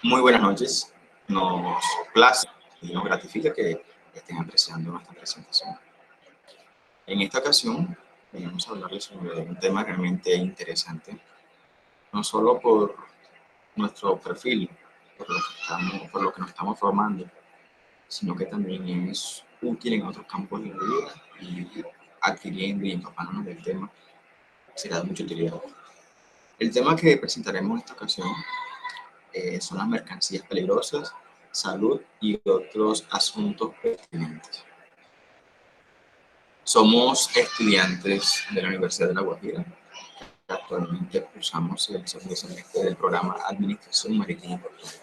Muy buenas noches. Nos place y nos gratifica que estén apreciando nuestra presentación. En esta ocasión, venimos a hablarles sobre un tema realmente interesante, no solo por nuestro perfil, por lo que nos estamos formando, sino que también es útil en otros campos de la vida y adquiriendo y empapándonos del tema será de mucha utilidad. El tema que presentaremos en esta ocasión son las mercancías peligrosas, salud y otros asuntos pertinentes. Somos estudiantes de la Universidad de La Guajira. Actualmente cursamos el segundo semestre del programa Administración Marítima y Portuaria.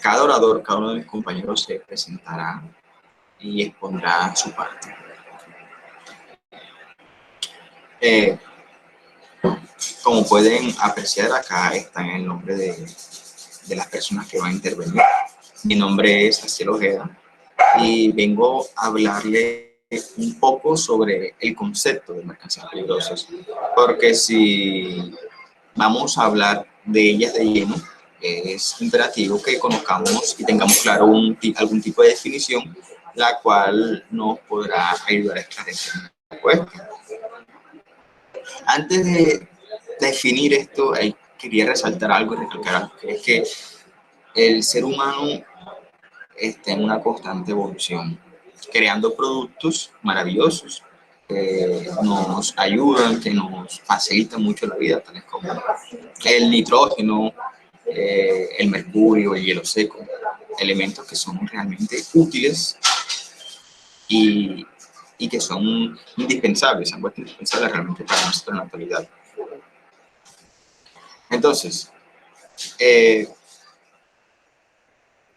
Cada orador, cada uno de mis compañeros se presentará y expondrá su parte. Como pueden apreciar, acá está el nombre de las personas que van a intervenir. Mi nombre es Asiel Ojeda y vengo a hablarle un poco sobre el concepto de mercancías peligrosas, porque si vamos a hablar de ellas de lleno, es imperativo que conozcamos y tengamos claro algún tipo de definición, la cual nos podrá ayudar a esclarecer la cuestión. Antes de definir esto, quería resaltar algo y recalcar algo, que es que el ser humano está en una constante evolución, creando productos maravillosos que nos ayudan, que nos facilitan mucho la vida, tales como el nitrógeno, el mercurio, el hielo seco, elementos que son realmente útiles y que son indispensables, han vuelto indispensables realmente para nuestra actualidad. Entonces,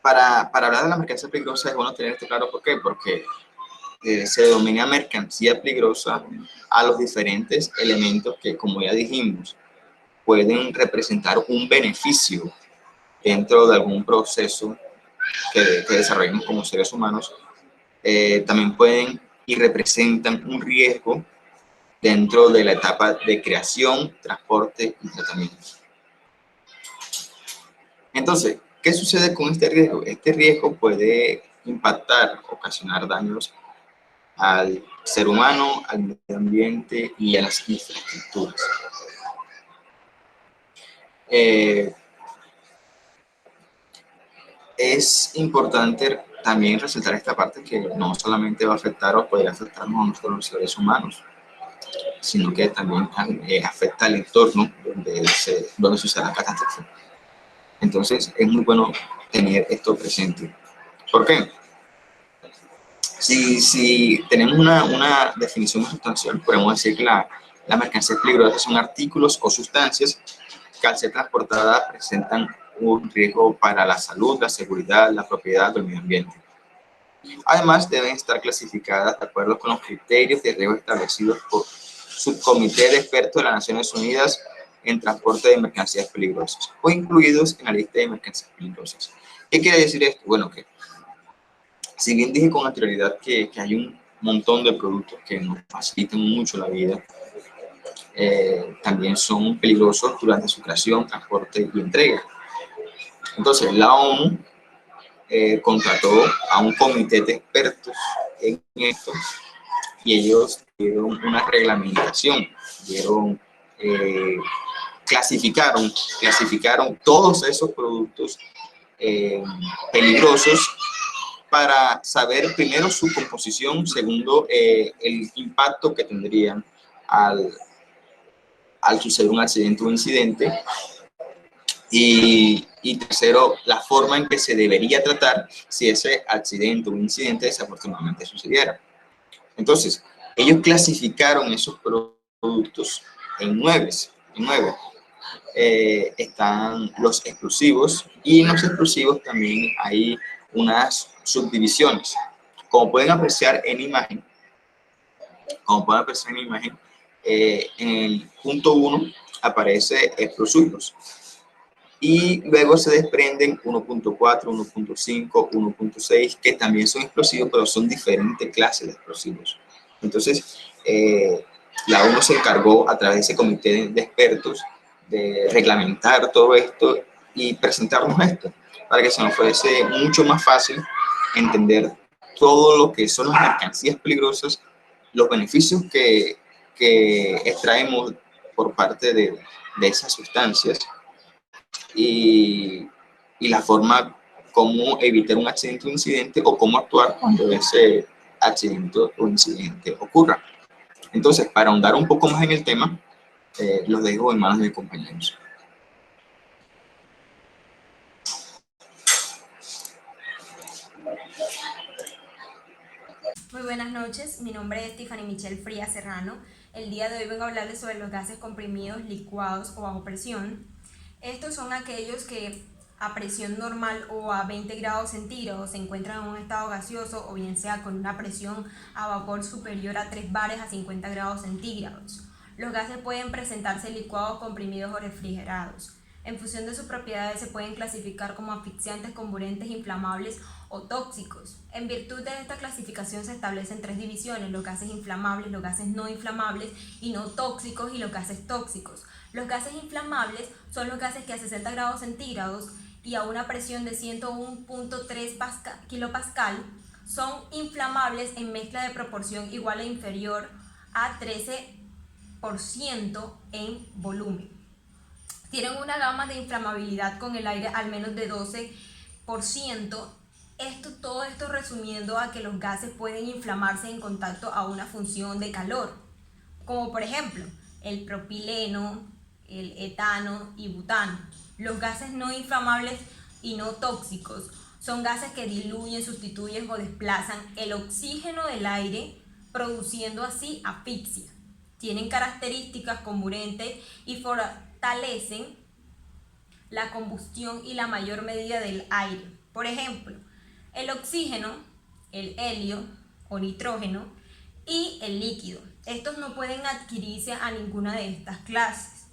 para hablar de la mercancía peligrosa es bueno tener esto claro. ¿Por qué? Porque se denomina mercancía peligrosa a los diferentes elementos que, como ya dijimos, pueden representar un beneficio dentro de algún proceso que desarrollamos como seres humanos. También pueden y representan un riesgo dentro de la etapa de creación, transporte y tratamiento. Entonces, ¿qué sucede con este riesgo? Este riesgo puede impactar, ocasionar daños al ser humano, al medio ambiente y a las infraestructuras. Es importante también resaltar esta parte, que no solamente va a afectar o podría afectarnos a nosotros los seres humanos, sino que también afecta al entorno donde sucede la catástrofe. Entonces, es muy bueno tener esto presente. ¿Por qué? Si tenemos una definición más sustancial, podemos decir que las mercancías peligrosas son artículos o sustancias que al ser transportadas presentan un riesgo para la salud, la seguridad, la propiedad o el medio ambiente. Además, deben estar clasificadas de acuerdo con los criterios de riesgo establecidos por Subcomité de Expertos de las Naciones Unidas en Transporte de Mercancías Peligrosas o incluidos en la lista de mercancías peligrosas. ¿Qué quiere decir esto? Bueno, que si bien dije con anterioridad que hay un montón de productos que nos facilitan mucho la vida, también son peligrosos durante su creación, transporte y entrega. Entonces, la ONU contrató a un comité de expertos en esto y ellos dieron una reglamentación, clasificaron todos esos productos peligrosos para saber primero su composición, segundo el impacto que tendrían al suceder un accidente o un incidente, y tercero, la forma en que se debería tratar si ese accidente o incidente desafortunadamente sucediera. Entonces, ellos clasificaron esos productos en nueve. Están los explosivos, y en los explosivos también hay unas subdivisiones. Como pueden apreciar en imagen, en el punto 1 aparece explosivos. Y luego se desprenden 1.4, 1.5, 1.6, que también son explosivos, pero son diferentes clases de explosivos. Entonces, la ONU se encargó a través de ese comité de expertos de reglamentar todo esto y presentarnos esto, para que se nos fuese mucho más fácil entender todo lo que son las mercancías peligrosas, los beneficios que extraemos por parte de esas sustancias y la forma cómo evitar un accidente o incidente o cómo actuar cuando ese accidente o incidente ocurra. Entonces, para ahondar un poco más en el tema, los dejo en manos de mis compañeros. Muy buenas noches, mi nombre es Tiffany Michelle Frías Serrano. El día de hoy vengo a hablarles sobre los gases comprimidos, licuados o bajo presión. Estos son aquellos que a presión normal o a 20 grados centígrados se encuentran en un estado gaseoso o bien sea con una presión a vapor superior a 3 bares a 50 grados centígrados. Los gases pueden presentarse licuados, comprimidos o refrigerados. En función de sus propiedades se pueden clasificar como asfixiantes, comburentes, inflamables o tóxicos. En virtud de esta clasificación se establecen 3 divisiones: los gases inflamables, los gases no inflamables y no tóxicos, y los gases tóxicos. Los gases inflamables son los gases que a 60 grados centígrados y a una presión de 101.3 kilopascal son inflamables en mezcla de proporción igual o inferior a 13% en volumen. Tienen una gama de inflamabilidad con el aire al menos de 12%. Todo esto resumiendo a que los gases pueden inflamarse en contacto a una función de calor, como por ejemplo el propileno, el etano y butano. Los gases no inflamables y no tóxicos son gases que diluyen, sustituyen o desplazan el oxígeno del aire, produciendo así asfixia. Tienen características comburentes y fortalecen la combustión y la mayor medida del aire. Por ejemplo, el oxígeno, el helio o nitrógeno y el líquido. Estos no pueden adquirirse a ninguna de estas clases.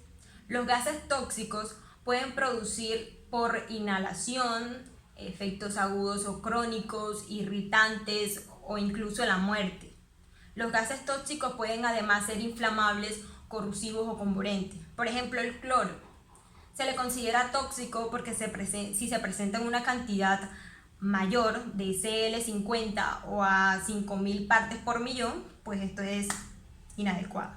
Los gases tóxicos pueden producir por inhalación efectos agudos o crónicos, irritantes o incluso la muerte. Los gases tóxicos pueden además ser inflamables, corrosivos o comburentes. Por ejemplo, el cloro se le considera tóxico porque si se presenta en una cantidad mayor de CL50 o a 5000 partes por millón, pues esto es inadecuado.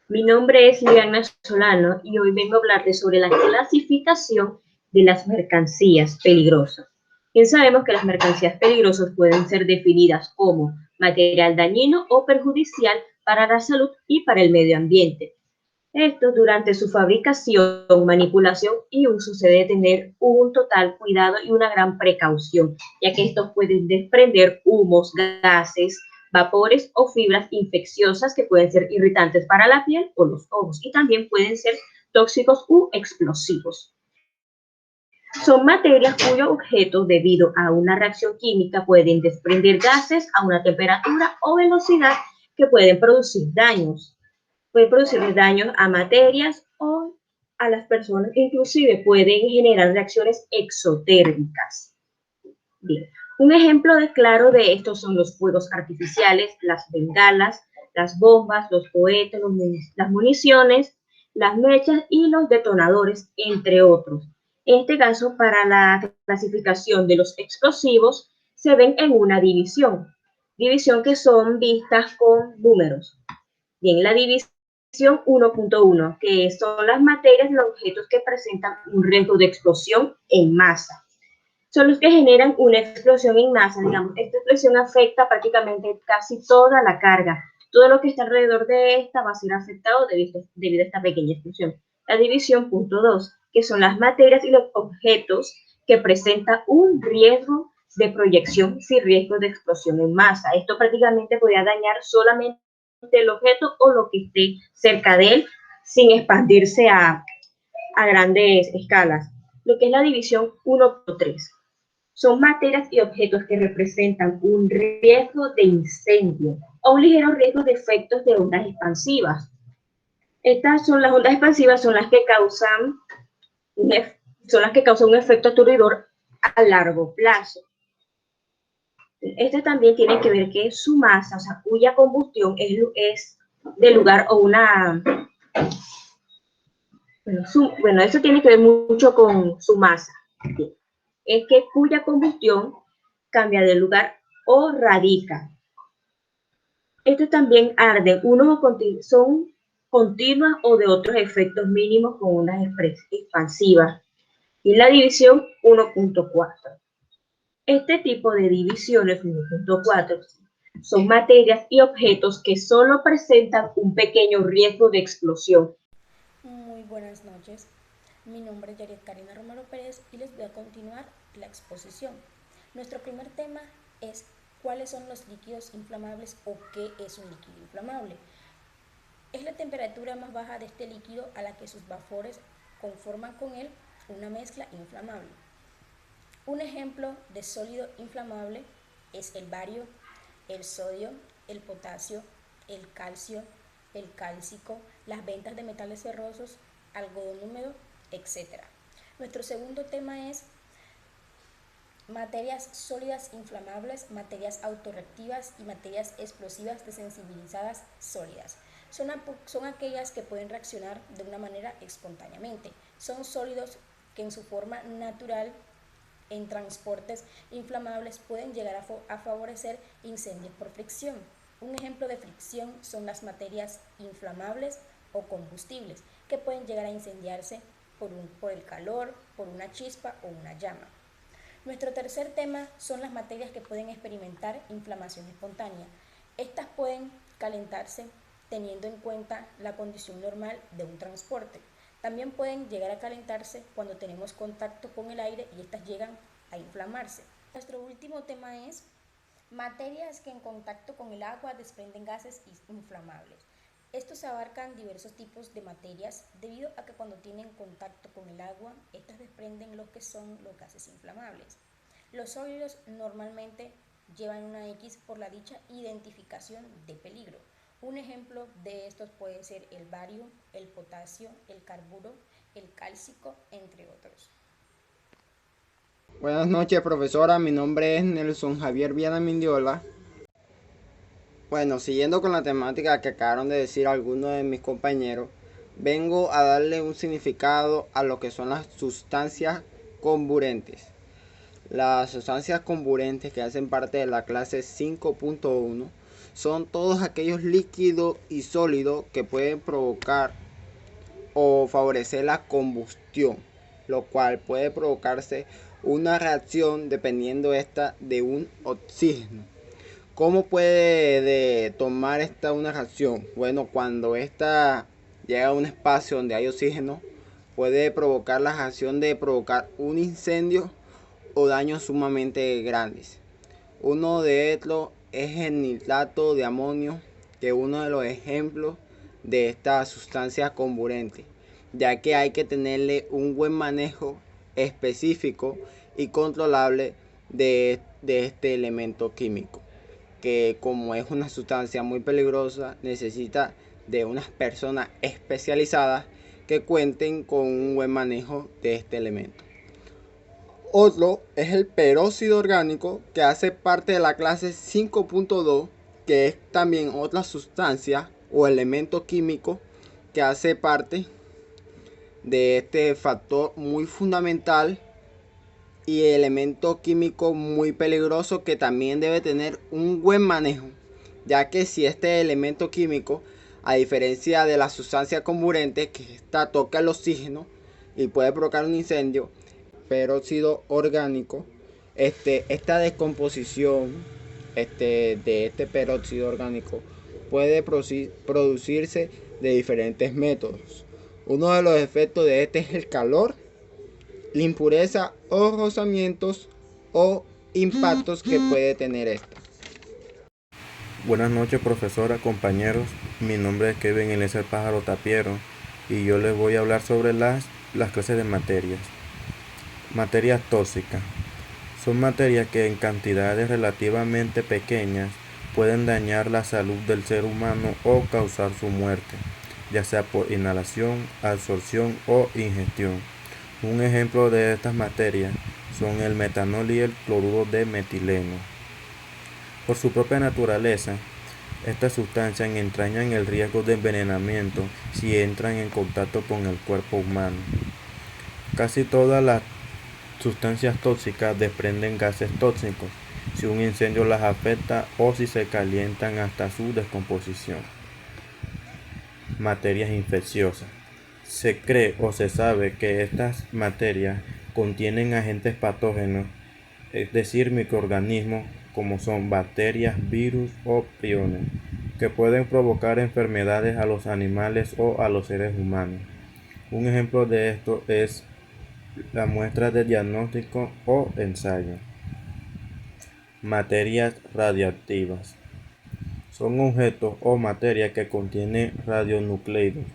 Mi nombre es Liana Solano y hoy vengo a hablarles sobre la clasificación de las mercancías peligrosas. Bien sabemos que las mercancías peligrosas pueden ser definidas como material dañino o perjudicial para la salud y para el medio ambiente. Esto durante su fabricación, manipulación y uso se debe tener un total cuidado y una gran precaución, ya que estos pueden desprender humos, gases, vapores o fibras infecciosas que pueden ser irritantes para la piel o los ojos y también pueden ser tóxicos u explosivos. Son materias cuyo objeto, debido a una reacción química, pueden desprender gases a una temperatura o velocidad que pueden producir daños. Puede producir daños a materias o a las personas, inclusive pueden generar reacciones exotérmicas. Bien, un ejemplo claro de esto son los fuegos artificiales, las bengalas, las bombas, los cohetes, las municiones, las mechas y los detonadores, entre otros. En este caso, para la clasificación de los explosivos, se ven en una división que son vistas con números. Bien, la división 1.1, que son las materias y los objetos que presentan un riesgo de explosión en masa. Son los que generan una explosión en masa, digamos. Esta explosión afecta prácticamente casi toda la carga. Todo lo que está alrededor de esta va a ser afectado debido a esta pequeña explosión. La división punto 2, que son las materias y los objetos que presentan un riesgo de proyección sin riesgo de explosión en masa. Esto prácticamente podría dañar solamente el objeto o lo que esté cerca de él sin expandirse a grandes escalas. Lo que es la división 1.3 son materias y objetos que representan un riesgo de incendio o un ligero riesgo de efectos de ondas expansivas. Estas son las ondas expansivas, son las que causan un efecto aturdidor a largo plazo. Este también tiene que ver que su masa, o sea, cuya combustión es de lugar o Bueno, eso tiene que ver mucho con su masa. Es que cuya combustión cambia de lugar o radica. Estos también arden, son continuas o de otros efectos mínimos con unas expansivas. Y la división 1.4. Este tipo de divisiones 1.4 son materias y objetos que solo presentan un pequeño riesgo de explosión. Muy buenas noches, mi nombre es Yaret Karina Romero Pérez y les voy a continuar la exposición. Nuestro primer tema es cuáles son los líquidos inflamables o qué es un líquido inflamable. Es la temperatura más baja de este líquido a la que sus vapores conforman con él una mezcla inflamable. Un ejemplo de sólido inflamable es el bario, el sodio, el potasio, el calcio, el cálcico, las ventas de metales ferrosos, algodón húmedo, etc. Nuestro segundo tema es materias sólidas inflamables, materias autorreactivas y materias explosivas desensibilizadas sólidas. Son aquellas que pueden reaccionar de una manera espontáneamente. Son sólidos que en su forma natural en transportes inflamables pueden llegar a favorecer incendios por fricción. Un ejemplo de fricción son las materias inflamables o combustibles que pueden llegar a incendiarse por el calor, por una chispa o una llama. Nuestro tercer tema son las materias que pueden experimentar inflamación espontánea. Estas pueden calentarse teniendo en cuenta la condición normal de un transporte. También pueden llegar a calentarse cuando tenemos contacto con el aire y estas llegan a inflamarse. Nuestro último tema es materias que en contacto con el agua desprenden gases inflamables. Estos abarcan diversos tipos de materias debido a que cuando tienen contacto con el agua, estas desprenden lo que son los gases inflamables. Los sólidos normalmente llevan una X por la dicha identificación de peligro. Un ejemplo de estos puede ser el bario, el potasio, el carburo, el cálcico, entre otros. Buenas noches, profesora. Mi nombre es Nelson Javier Viana Mindiola. Bueno, siguiendo con la temática que acabaron de decir algunos de mis compañeros, vengo a darle un significado a lo que son las sustancias comburentes. Las sustancias comburentes que hacen parte de la clase 5.1 son todos aquellos líquidos y sólidos que pueden provocar o favorecer la combustión, lo cual puede provocarse una reacción dependiendo esta de un oxígeno. ¿Cómo puede tomar esta una reacción? Bueno, cuando esta llega a un espacio donde hay oxígeno, puede provocar la reacción de provocar un incendio o daños sumamente grandes. Uno de estos es el nitrato de amonio, que es uno de los ejemplos de esta sustancia comburente, ya que hay que tenerle un buen manejo específico y controlable de este elemento químico, que como es una sustancia muy peligrosa, necesita de unas personas especializadas que cuenten con un buen manejo de este elemento. Otro es el peróxido orgánico, que hace parte de la clase 5.2, que es también otra sustancia o elemento químico que hace parte de este factor muy fundamental y elemento químico muy peligroso que también debe tener un buen manejo, ya que si este elemento químico, a diferencia de la sustancia comburente, que esta toca el oxígeno y puede provocar un incendio, peróxido orgánico, esta descomposición de este peróxido orgánico puede producirse de diferentes métodos. Uno de los efectos de este es el calor, la impureza o rozamientos o impactos que puede tener esta. Buenas noches, profesora, compañeros. Mi nombre es Kevin Eliezer Pájaro Tapiero y yo les voy a hablar sobre las clases de materias. Materias tóxicas. Son materias que en cantidades relativamente pequeñas pueden dañar la salud del ser humano o causar su muerte, ya sea por inhalación, absorción o ingestión. Un ejemplo de estas materias son el metanol y el cloruro de metileno. Por su propia naturaleza, Estas sustancias entrañan el riesgo de envenenamiento si entran en contacto con el cuerpo humano. Casi todas las sustancias tóxicas desprenden gases tóxicos si un incendio las afecta o si se calientan hasta su descomposición. Materias infecciosas. Se cree o se sabe que estas materias contienen agentes patógenos, es decir, microorganismos como son bacterias, virus o priones, que pueden provocar enfermedades a los animales o a los seres humanos. Un ejemplo de esto es la muestra de diagnóstico o ensayo. Materias radiactivas. Son objetos o materias que contienen radionucleidos,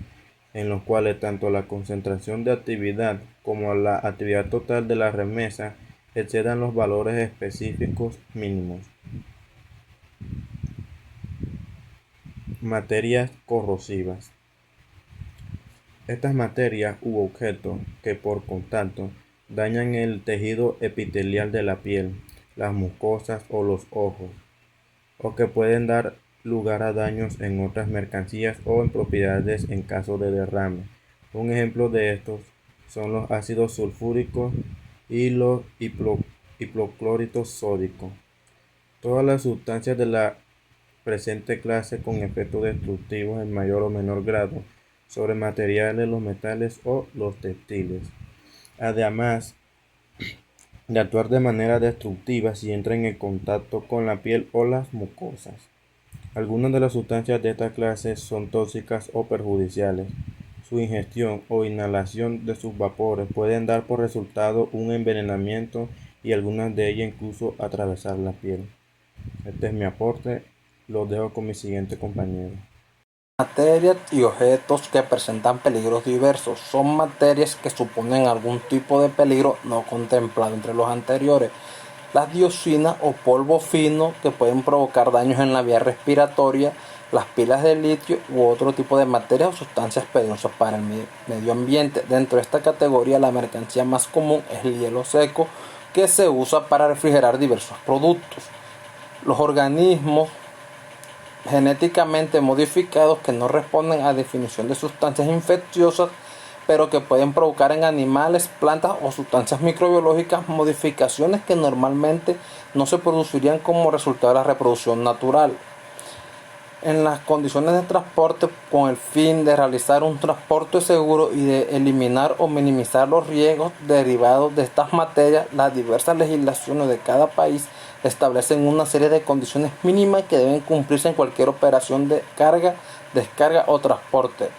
en los cuales tanto la concentración de actividad como la actividad total de la remesa excedan los valores específicos mínimos. Materias corrosivas. Estas materias u objetos que por contacto dañan el tejido epitelial de la piel, las mucosas o los ojos, o que pueden dar lugar a daños en otras mercancías o en propiedades en caso de derrame. Un ejemplo de estos son los ácidos sulfúricos y los hipocloritos sódicos. Todas las sustancias de la presente clase con efectos destructivos en mayor o menor grado sobre materiales, los metales o los textiles. Además de actuar de manera destructiva si entran en contacto con la piel o las mucosas. Algunas de las sustancias de esta clase son tóxicas o perjudiciales. Su ingestión o inhalación de sus vapores pueden dar por resultado un envenenamiento y algunas de ellas incluso atravesar la piel. Este es mi aporte, lo dejo con mi siguiente compañero. Materias y objetos que presentan peligros diversos son materias que suponen algún tipo de peligro no contemplado entre los anteriores. Las dioxinas o polvo fino que pueden provocar daños en la vía respiratoria, las pilas de litio u otro tipo de materias o sustancias peligrosas para el medio ambiente. Dentro de esta categoría, la mercancía más común es el hielo seco, que se usa para refrigerar diversos productos. Los organismos genéticamente modificados que no responden a definición de sustancias infecciosas, pero que pueden provocar en animales, plantas o sustancias microbiológicas modificaciones que normalmente no se producirían como resultado de la reproducción natural. En las condiciones de transporte, con el fin de realizar un transporte seguro y de eliminar o minimizar los riesgos derivados de estas materias, las diversas legislaciones de cada país establecen una serie de condiciones mínimas que deben cumplirse en cualquier operación de carga, descarga o transporte.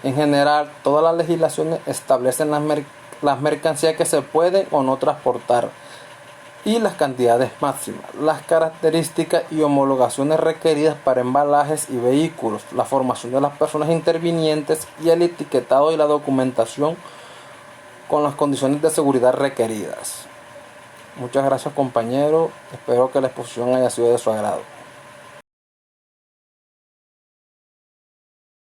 En general, todas las legislaciones establecen las mercancías que se pueden o no transportar y las cantidades máximas, las características y homologaciones requeridas para embalajes y vehículos, la formación de las personas intervinientes y el etiquetado y la documentación con las condiciones de seguridad requeridas. Muchas gracias, compañeros. Espero que la exposición haya sido de su agrado.